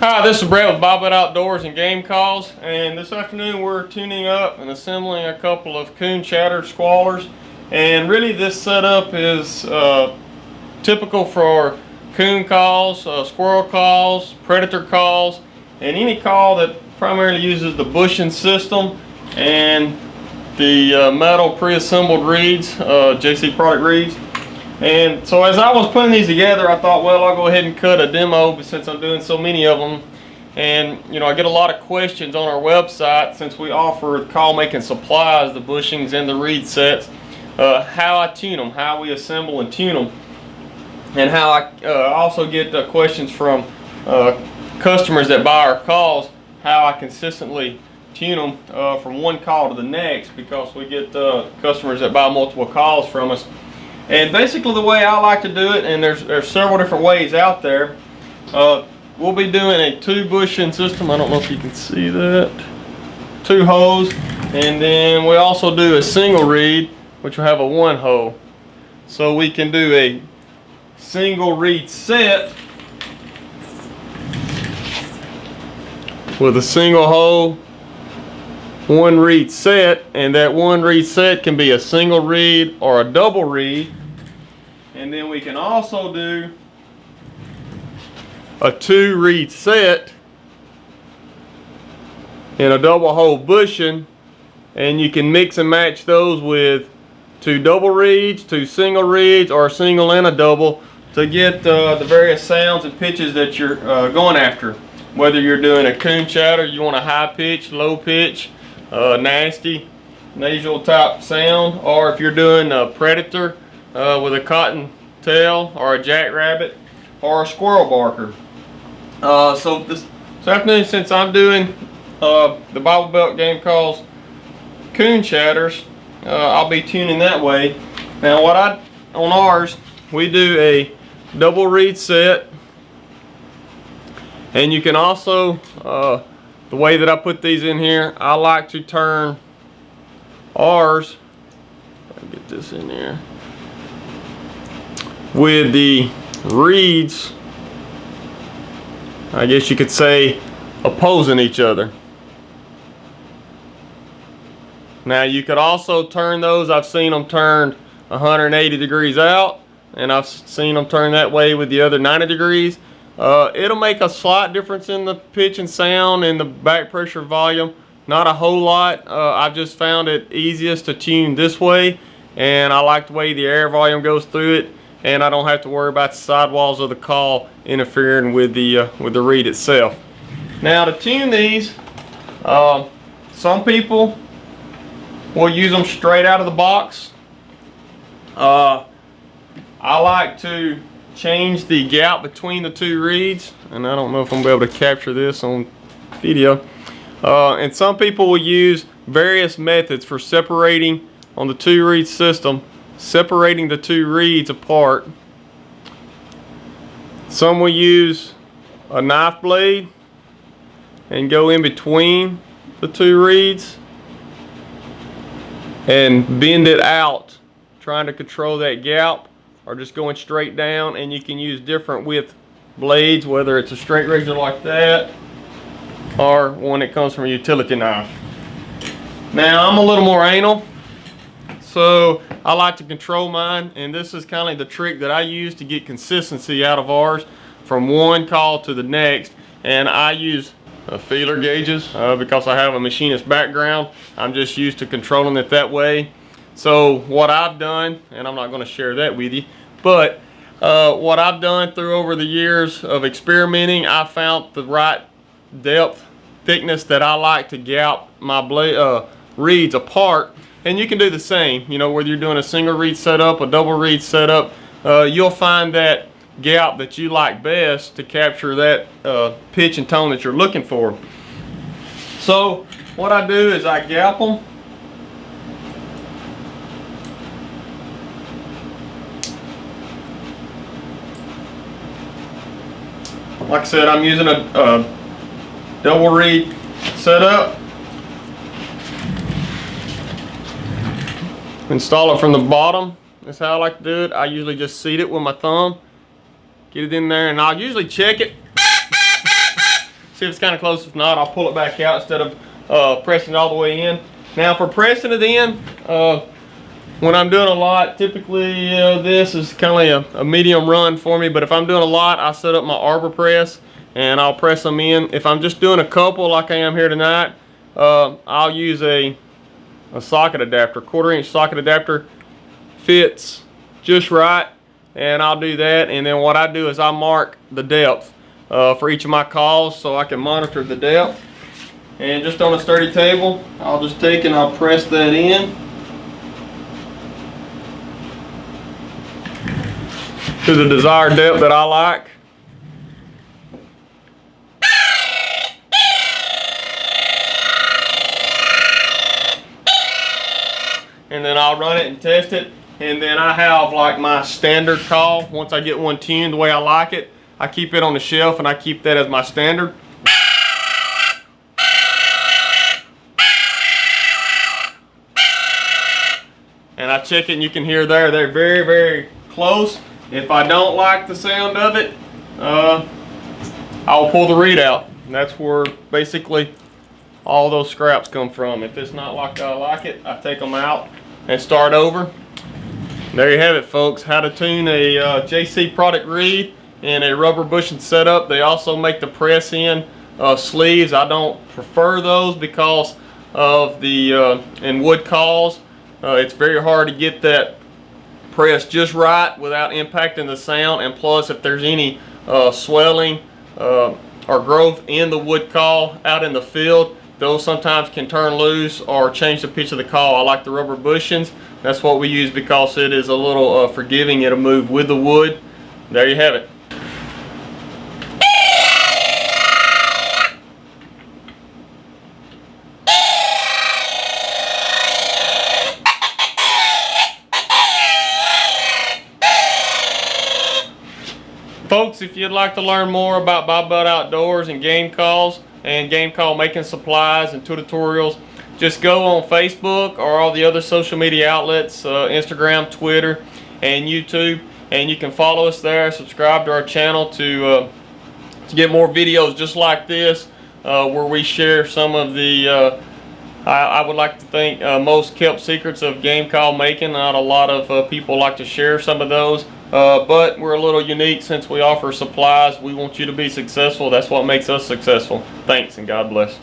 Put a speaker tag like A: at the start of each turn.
A: Hi, this is Brett with Bobbit Outdoors and Game Calls, and this afternoon we're tuning up and assembling a couple of coon chatter squallers. And really this setup is typical for coon calls, squirrel calls, predator calls, and any call that primarily uses the bushing system and the metal pre-assembled reeds, JC product reeds. And so as I was putting these together, I thought, well, I'll go ahead and cut a demo since I'm doing so many of them. And you know, I get a lot of questions on our website since we offer call making supplies, the bushings and the reed sets, how I tune them, how we assemble and tune them, and how I also get questions from customers that buy our calls, how I consistently tune them from one call to the next, because we get customers that buy multiple calls from us. And basically the way I like to do it, and there's several different ways out there, we'll be doing a 2 bushing system. I don't know if you can see that. 2 holes, and then we also do a single reed, which will have a 1 hole. So we can do a single reed set with a single hole, 1 reed set, and that 1 reed set can be a single reed or a double reed. And then we can also do a 2 reed set in a double hole bushing, and you can mix and match those with 2 double reeds, 2 single reeds, or a single and a double to get the various sounds and pitches that you're going after. Whether you're doing a coon chatter, you want a high pitch, low pitch, nasty, nasal type sound, or if you're doing a predator with a cotton tail, or a jackrabbit, or a squirrel barker. So this afternoon, since I'm doing the Bible Belt Game Calls coon chatters, I'll be tuning that way. Now on ours, we do a double reed set, and you can also, the way that I put these in here, I like to turn ours, let me get this in here, with the reeds, I guess you could say, opposing each other. Now you could also turn those, I've seen them turned 180 degrees out, and I've seen them turn that way with the other 90 degrees. It'll make a slight difference in the pitch and sound and the back pressure volume. Not a whole lot. I've just found it easiest to tune this way, and I like the way the air volume goes through it, and I don't have to worry about the sidewalls of the call interfering with the reed itself. Now to tune these, some people will use them straight out of the box. I like to change the gap between the 2 reeds, and I don't know if I'm going to be able to capture this on video. And some people will use various methods for separating on the 2 reed system, separating the 2 reeds apart. Some will use a knife blade and go in between the 2 reeds and bend it out, trying to control that gap, or just going straight down. And you can use different width blades, whether it's a straight razor like that or one that comes from a utility knife. Now I'm a little more anal, so I like to control mine, and this is kind of the trick that I use to get consistency out of ours from one call to the next. And I use feeler gauges because I have a machinist background. I'm just used to controlling it that way. So what I've done, and I'm not going to share that with you, but what I've done through over the years of experimenting, I found the right depth, thickness that I like to gap my reeds apart. And you can do the same, you know, whether you're doing a single reed setup, a double reed setup, you'll find that gap that you like best to capture that pitch and tone that you're looking for. So what I do is I gap them. Like I said, I'm using a double reed setup. Install it from the bottom. That's how I like to do it. I usually just seat it with my thumb, get it in there, and I'll usually check it see if it's kind of close. If not, I'll pull it back out instead of pressing it all the way in. Now for pressing it in, when I'm doing a lot, typically this is kind of a medium run for me, but if I'm doing a lot, I set up my arbor press and I'll press them in. If I'm just doing a couple like I am here tonight, I'll use a socket adapter. 1/4 inch socket adapter fits just right, and I'll do that. And then what I do is I mark the depth for each of my calls so I can monitor the depth. And just on a sturdy table, I'll just take and I'll press that in to the desired depth that I like. And then I'll run it and test it. And then I have like my standard call. Once I get one tuned the way I like it, I keep it on the shelf and I keep that as my standard. And I check it and you can hear they're very, very close. If I don't like the sound of it, I'll pull the readout. And that's where basically all those scraps come from. If it's not like I like it, I take them out and start over. There you have it, folks. How to tune a JC product reed and a rubber bushing setup. They also make the press in sleeves. I don't prefer those because of the in wood calls. It's very hard to get that press just right without impacting the sound, and plus if there's any swelling or growth in the wood call out in the field, those sometimes can turn loose or change the pitch of the call. I like the rubber bushings. That's what we use because it is a little forgiving. It'll move with the wood. There you have it. Folks, if you'd like to learn more about Bob Butt Outdoors and game calls and game call making supplies and tutorials, just go on Facebook or all the other social media outlets, Instagram, Twitter, and YouTube, and you can follow us there. Subscribe to our channel to get more videos just like this, where we share some of the I would like to think most kept secrets of game call making. Not a lot of people like to share some of those, but we're a little unique since we offer supplies. We want you to be successful. That's what makes us successful. Thanks, and God bless.